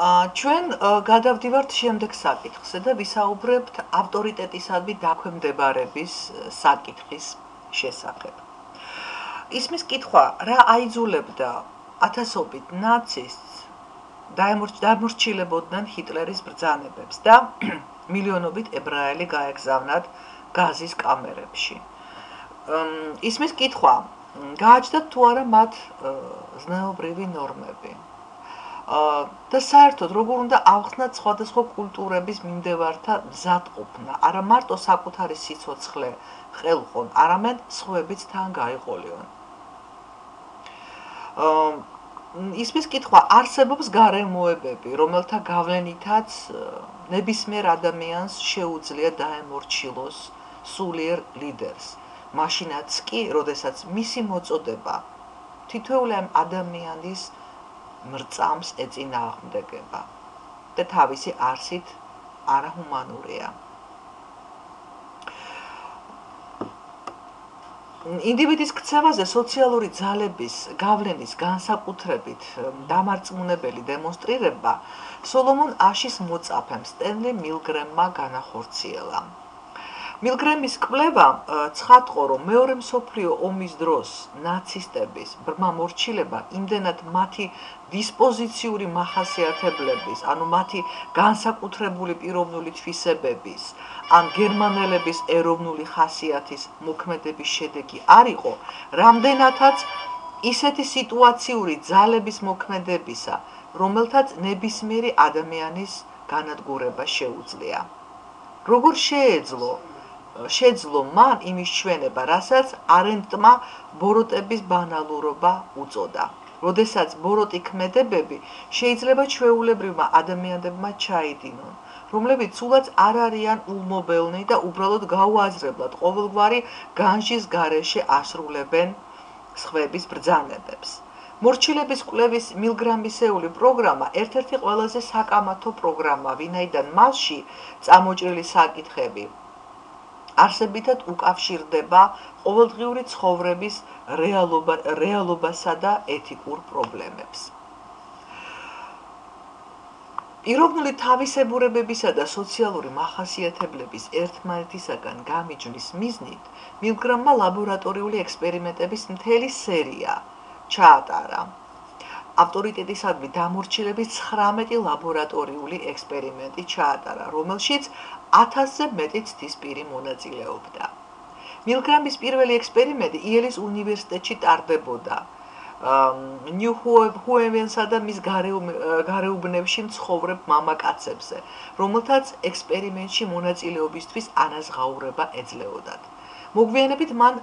ჩვენ გადავდივართ შემდეგ საკითხზე და ვისაუბრებთ ავტორიტეტისადმი დაქვემდებარების საკითხის შესახებ. ისმის კითხვა, რა აიძულებდა ათასობით ნაცისტს დამორჩილებოდნენ ჰიტლერის ბრძანებებს და მილიონობით ებრაელი გაეგზავნათ გაზის კამერებში. ისმის კითხვა, გააჩნდათ თუ არა მათ ზნეობრივი ნორმები. და საერთოდ როგორ უნდა ავხსნათ სხვადასხვა კულტურების მიმდევართა მზადყოფნა, არა მარტო საკუთარი სიცოცხლე ხელყონ, არამედ სხვებიც თან გაიყოლიონ. ისმის კითხვა, არსებობს გარემოებები, რომელთა გავლენითაც ნებისმიერ ადამიანს შეუძლია დაემორჩილოს სულიერ ლიდერს. მაშინაც კი, როდესაც მისი მოწოდება თითოეული ამ ადამიანის მრწამს ეწინააღმდეგება და თავისი არსით არაჰუმანურია. ინდივიდის ქცევაზე სოციალური ძალების გავლენის განსაკუთრებით დამარწმუნებელი დემონსტრირება სოლომონ აშის მოწაფემ სტენლი მილგრემმა განახორციელა. მილგრემის კვლევა ცხადყო, რომ მეორე მსოფლიო ომის დროს ნაცისტების ბრმა მორჩილება იმდენად მათი დისპოზიციური მახასიათებლების, ანუ მათი განსაკუთრებული პიროვნული თვისებების, ან გერმანელების ეროვნული ხასიათის მოქმედების შედეგი არ იყო, რამდენადაც ისეთი სიტუაციური ძალების მოქმედებისა, რომელთაც ნებისმიერი ადამიანის განადგურება შეუძლია. როგორ შეძლო მან იმის ჩვენება, რასაც არენდტმა ბოროტების ბანალურობა უწოდა. როდესაც ბოროტი ქმედებები შეიძლება ჩვეულებრივმა ადამიანებმა ჩაიდინონ, რომლებიც სულაც არ არიან ულმობელნი და უბრალოდ გაუაზრებლად ყოველგვარი განჯის გარეშე ასრულებენ სხვების ბრძანებებს. მორჩილების კვლევის მილგრამისეული პროგრამა ერთ-ერთი ყველაზე საკამათო პროგრამა, ვინაიდან მასში წამოჭრილი საკითხები არსებითად უკავშირდება ყოველდღიური ცხოვრების რეალობასა და ეთიკურ პრობლემებს. პიროვნული თავისებურებებისა და სოციალური მახასიათებლების ერთმანეთისაგან გამიჯვნის მიზნით მილგრამმა ლაბორატორიული ექსპერიმენტების მთელი სერია ჩაატარა. ავტორიტეტისადმი დამორჩილების 19 ლაბორატორიული ექსპერიმენტი ჩაატარა, რომელშიც 1000-ზე მეტი ცდისპირი მონაწილეობდა. მილგრამის პირველი ექსპერიმენტი იელის უნივერსიტეტში ტარდებოდა ნიუ-ჰუევენსა და მის გარეუბნებში მცხოვრებ მამაკაცებზე, რომელთაც ექსპერიმენტში მონაწილეობისთვის ანაზღაურება ეძლეოდათ. მოგვიანებით მან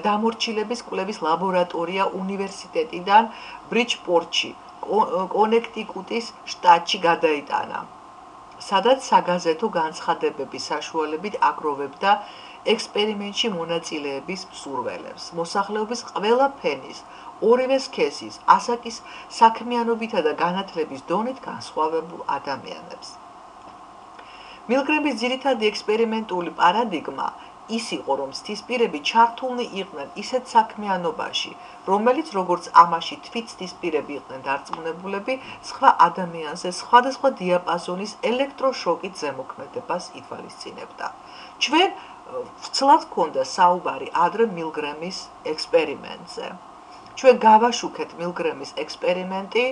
დამორჩილების კვლევის ლაბორატორია უნივერსიტეტიდან ბრიჯპორტში, კონექტიკუტის შტატში გადაიტანა, სადაც საგაზეთო განცხადებების საშუალებით აგროვებდა ექსპერიმენტში მონაწილეების მსურველებს, მოსახლეობის ყველა ფენის, ორივე სქესის, ასაკის საქმიანობითა და განათლების დონით განსხვავებულ ადამიანებს. მილგრემის ძირითადი ექსპერიმენტული პარადიგმა ის იყო, რომ ცდისპირები ჩართულნი იყვნენ ისეთ საქმიანობაში, რომელიც როგორც ამაში თვით ცდისპირები იყვნენ დარწმუნებულები, სხვა ადამიანზე სხვადასხვა დიაპაზონის ელექტროშოკით ზემოქმედებას ითვალისწინებდა. ჩვენ ვცლად გქონდა საუბარი ადრე მილგრემის ექსპერიმენტზე. ჩვენ გავაშუქეთ მილგრემის ექსპერიმენტი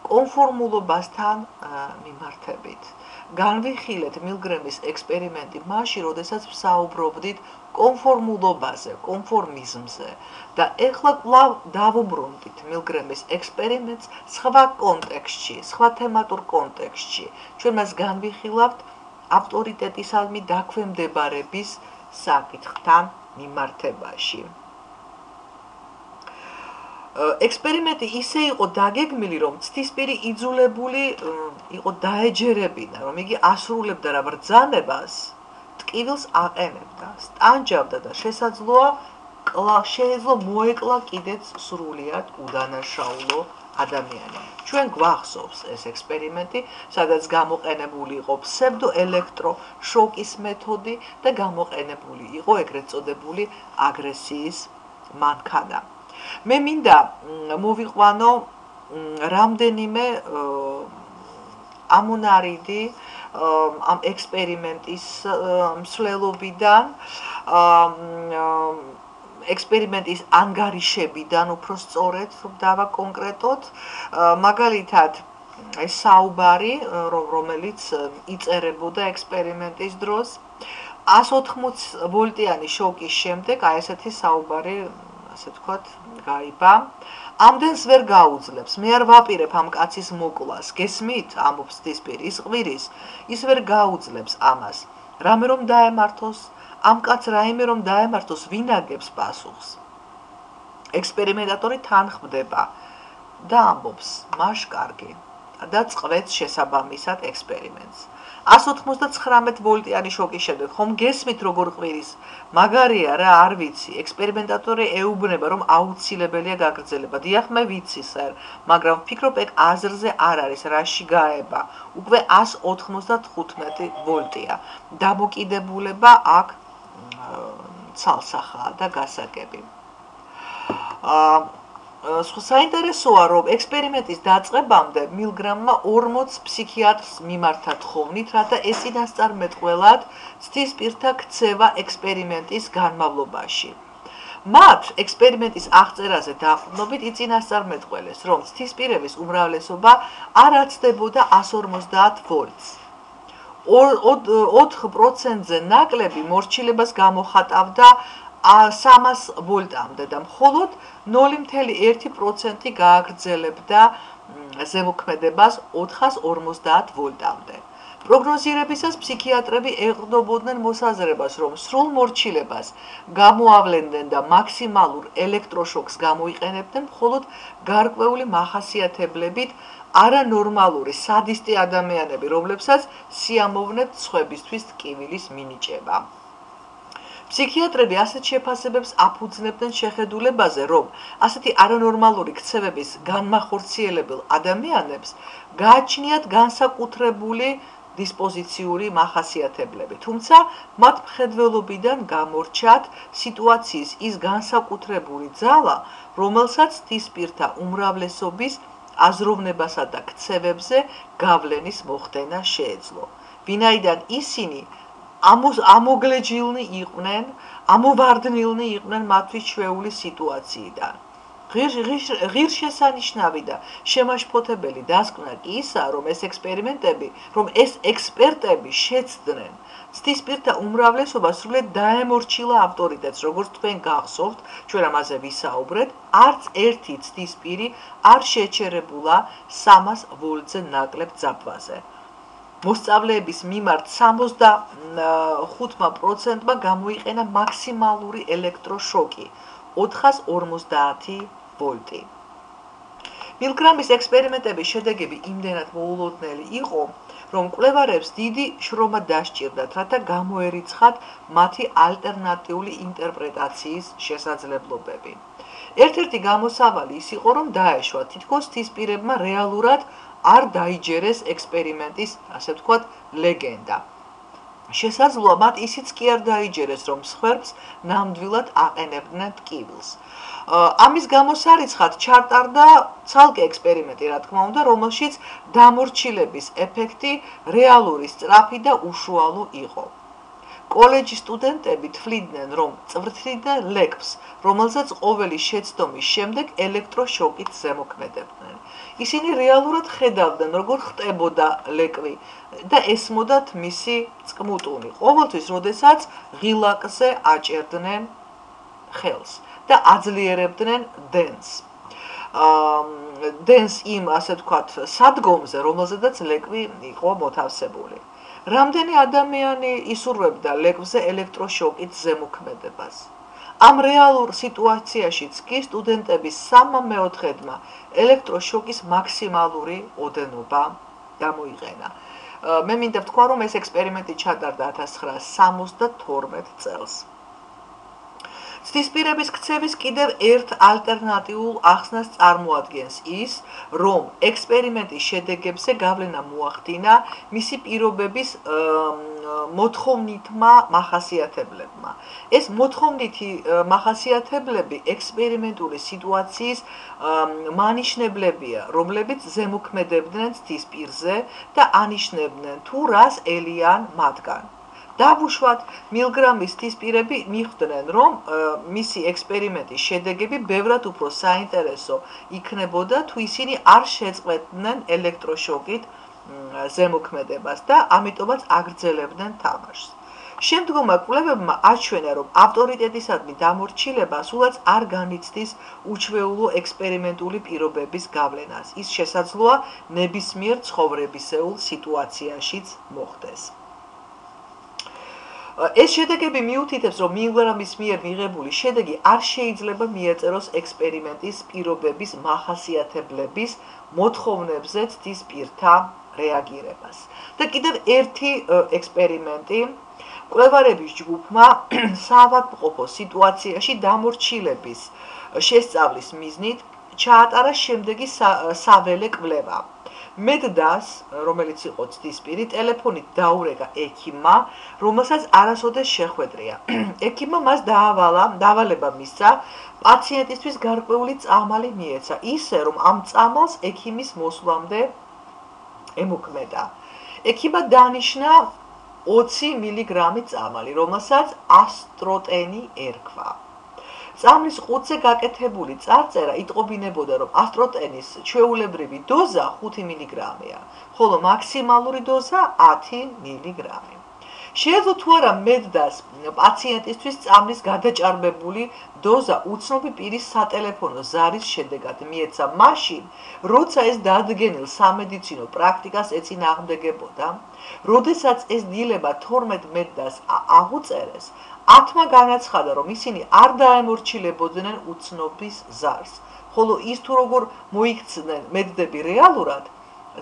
კონფორმულობასთან მიმართებით. განვიხილეთ მილგრემის ექსპერიმენტი მაშინ, როდესაც ვსაუბრობდით კონფორმულობაზე, კონფორმიზმზე და ეხლა კვლავ დავუბრუნდით მილგრემის ექსპერიმენტს სხვა კონტექსტში, სხვა თემატურ კონტექსტში. ჩვენ მას განვიხილავთ ავტორიტეტისადმი დაქვემდებარების საკითხთან მიმართებაში. ექსპერიმენტი ისე იყო დაგეგმილი, რომ ცდისპირი იძულებული იყო დაეჯერებინა, რომ იგი ასრულებდა რა ბრძანებას, ტკივილს აყენებდა, სტანჯავდა და შეეძლო მოეკლა კიდეც სრულიად უდანაშაულო ადამიანი. ჩვენ გვახსოვს ეს ექსპერიმენტი, სადაც გამოყენებული იყო ფსევდოელექტროშოკის მეთოდი და გამოყენებული იყო ეგრეთ წოდებული აგრესიის მანქანა. მე მინდა მოვიყვანო რამდენიმე ამუნარიდი ამ ექსპერიმენტის მსვლელობიდან ექსპერიმენტის ანგარიშებიდან უფრო სწორედ რომ დავა კონკრეტოთ მაგალითად ეს საუბარი რომელიც იწერებოდა ექსპერიმენტის დროს 180 ვოლტიანი შოკის შემდეგ აი ესეთი საუბარი ასე ვთქვათ გაიბა ამდენს ვერ გაუძლებს მე არ ვაპირებ ამ კაცის მოკვლას გესმით ამობს დისპირი ის ყვირის ის ვერ გაუძლებს ამას რამე რომ დაემართოს ამ კაც რაიმე რომ დაემართოს ვინ აგებს პასუხს ექსპერიმენტატორი თან ხდება და ამბობს მაშ კარგი და წყვეტს შესაბამისად ექსპერიმენტს 199 ვოლტიანი შოკის შემდეგ ხომ გესმით როგორ ყვირის მაგარია რა არ ვიცი ექსპერიმენტატორი ეუბნება რომ აუცილებელია გაგრძელება დიახ მე ვიცი სერ მაგრამ ვფიქრობ ეგ აზრზე არ არის რაში გაება უკვე 195 ვოლტია დამოკიდებულება აქ ცალსახაა და გასაგები საინტერესოა რომ ექსპერიმენტის დაწყებამდე მილგრამმა 40 ფსიქიატრს მიმართა თხოვნით, რათა ესინასწარმეტყველად ცდისპირთა ქცევა ექსპერიმენტის განმავლობაში. მათ ექსპერიმენტის აღწერაზე დაყრდნობით იწინასწარმეტყველეს, რომ ცდისპირების უმრავლესობა არ აცდებოდა 150 ვოლტს. 4%-ზე ნაკლები მორჩილებას გამოხატავდა 300 ვოლტამდე და მხოლოდ 0.1% გააგრძელებდა ზემოქმედებას 450 ვოლტამდე. პროგნოზირებისას ფსიქიატრები ეყრდნობოდნენ მოსაზრებას, რომ სრულ მორჩილებას გამოავლენდნენ და მაქსიმალურ ელექტროშოკს გამოიყენებდნენ მხოლოდ გარკვეული მახასიათებლებით არანორმალური სადისტი ადამიანები, რომლებსაც სიამოვნებთ სხვებისთვის ტკივილის მინიჭება. ფსიქიატრები ასეთ შეფასებებს აფუძნებდნენ შეხედულებაზე, რომ ასეთი არანორმალური ქცევების განმახორციელებელ ადამიანებს გააჩნიათ განსაკუთრებული დისპოზიციური მახასიათებლები, თუმცა მათ მხედველობიდან გამორჩათ სიტუაციის ის განსაკუთრებული ძალა, რომელსაც ცდისპირთა უმრავლესობის აზროვნებასა და ქცევებზე გავლენის მოხდენა შეეძლო. ვინაიდან ისინი ამოგლეჯილნი იყვნენ, ამოვარდნილნი იყვნენ მათთვის ჩვეული სიტუაციიდან. ღირსშესანიშნავი და შემაშფოთებელი დასკვნა კი ისაა, რომ ეს ექსპერტები შეცდნენ ცდისპირთა უმრავლესობა სრულად დაემორჩილა ავტორიტეტს, როგორც თქვენ გახსოვთ, ჩვენ ამაზე ვისაუბრეთ, არც ერთი ცდისპირი არ შეჩერებულა 300 ვოლტზე ნაკლებ ძაბვაზე. მოსწავლეების მიმართ 65%-მა გამოიყენა მაქსიმალური ელექტროშოკი 450 ვოლტი. მილგრამის ექსპერიმენტების შედეგები იმდენად მოულოდნელი იყო, რომ მკვლევარებს დიდი შრომა დასჭირდათ, რათა გამოერიცხათ მათი ალტერნატიული ინტერპრეტაციის შესაძლებლობები. ერთ-ერთი გამოსავალი ის იყო, რომ დაეშვა თითქოს ცდისპირებმა რეალურად არ დაიჯერეს ექსპერიმენტის, ასე ვთქვათ, ლეგენდა. შესაძლოა მათ ისიც კი არ დაიჯერეს, რომ მსხვერპლს ნამდვილად აყენებდნენ ტკივილს. ამის გამოსარიცხად ჩატარდა ცალკე ექსპერიმენტი, რა თქმა უნდა, რომელშიც დამორჩილების ეფექტი რეალური, სწრაფი და უშუალო იყო. კოლეჯის სტუდენტები თვლიდნენ, რომ წვრთნიდნენ ლეკვს, რომელზეც ყოველი შეცდომის შემდეგ ელექტროშოკით ზემოქმედებდნენ. ისინი რეალურად ხედავდნენ, როგორ ხტებოდა ლეკვი და ესმოდათ მისი წყმუტუნი, ყოველთვის, როდესაც ღილაკზე აჭერდნენ ხელს და აძლიერებდნენ დენს. დენს იმ, ასე ვთქვათ, სადგომზე, რომელზედაც ლეკვი იყო მოთავსებული. რამდენი ადამიანი ისურვებდა ლეკვზე ელექტროშოკით ზემოქმედებას. ამ რეალურ სიტუაციაშიც კი სტუდენტების 3/4-მა ელექტროშოკის მაქსიმალური ოდენობა გამოიყენა. მე მინდა ვთქვა, რომ ეს ექსპერიმენტი ჩატარდა 1972 წელს. ცდისპირების ქცევის კიდევ ერთ ალტერნატიულ ახსნას წარმოადგენს ის, რომ ექსპერიმენტის შედეგებზე გავლენა მოახდინა მისი პირობების მოთხოვნითმა მახასიათებლებმა. ეს მოთხოვნითი მახასიათებლები ექსპერიმენტული სიტუაციის მანიშნებლებია, რომლებიც ზემოქმედებდნენ ცდისპირზე და ანიშნებდნენ თუ რას ელიან მათგან. დავუშვათ, მილგრამის ცდისპირები მიხვდნენ, რომ მისი ექსპერიმენტის შედეგები ბევრად უფრო საინტერესო იქნებოდა, თუ ისინი არ შეწყვეტდნენ ელექტროშოკით ზემოქმედებას და ამიტომაც აგრძელებდნენ თამაშს. შემდგომმა კვლევებმა აჩვენა, რომ ავტორიტეტისადმი დამორჩილება სულაც არ განიცდის უჩვეულო ექსპერიმენტული პირობების გავლენას. ის შესაძლოა ნებისმიერ ცხოვრებისეულ სიტუაციაშიც მოხდეს. ეს შედეგები მიუთითებს, რომ მილგრამის მიერ მიღებული შედეგი არ შეიძლება მიეწეროს ექსპერიმენტის პირობების მახასიათებლების მოთხოვნებზე ცდისპირთა რეაგირებას. და კიდევ ერთი ექსპერიმენტი კვლევარების ჯგუფმა საავადმყოფო სიტუაციაში დამორჩილების შესწავლის მიზნით ჩაატარა შემდეგი საველე კვლევა. მედდას, რომელიც იყო ცდისპირი, ტელეფონით დაურეკა ექიმმა, რომელსაც არასოდეს შეხვედრია. ექიმმა მას დავალება მისცა, პაციენტისთვის გარკვეული წამალი მიეცა, ისე რომ ამ წამალს ექიმის მოსვლამდე ემუქმედა. ექიმმა დანიშნა 20 მილიგრამი წამალი, რომელსაც ასტროტენი ერქვა. წამლის ყუთზე გაკეთებული წარწერა იტყობინებოდა, რომ ასტროტენის ჩვეულებრივი დოზა 5 მილიგრამია, ხოლო მაქსიმალური დოზა 10 მილიგრამი. შეეძლო თუ არა მედდას პაციენტისთვის წამლის გადაჭარბებული დოზა უცნობი პირის სატელეფონო ზარის შედეგად მიეცა მაშინ, როცა ეს დადგენილ სამედიცინო პრაქტიკას ეწინააღმდეგებოდა, როდესაც ეს დილება 12 მედდას აღუწერეს, 10-მა განაცხადა, რომ ისინი არ დაემორჩილებოდნენ უცნობის ზარს, ხოლო ის თუ როგორ მოიქცნენ მედდები რეალურად,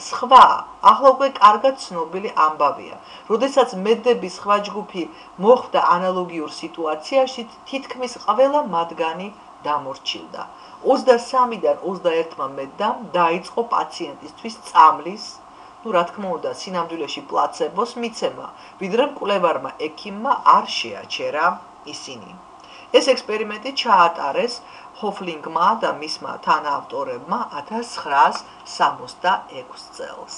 სხვა, ახლა უკვე კარგად ცნობილი ამბავია. როდესაც მედდების სხვა ჯგუფი მოხვდა ანალოგიურ სიტუაციაში, თითქმის ყველა მათგანი დამორჩილდა. 23-დან 21-მა მედდამ დაიწყო პაციენტისთვის წამლის, რა თქმა უნდა, სინამდვილეში პლაცებოს მიცემა, ვიდრე მკვლევარმა ექიმმა არ შეაჩერა ისინი. ეს ექსპერიმენტი ჩაატარეს ჰოფლინგმა და მისმა თანაავტორებმა 1966 წელს.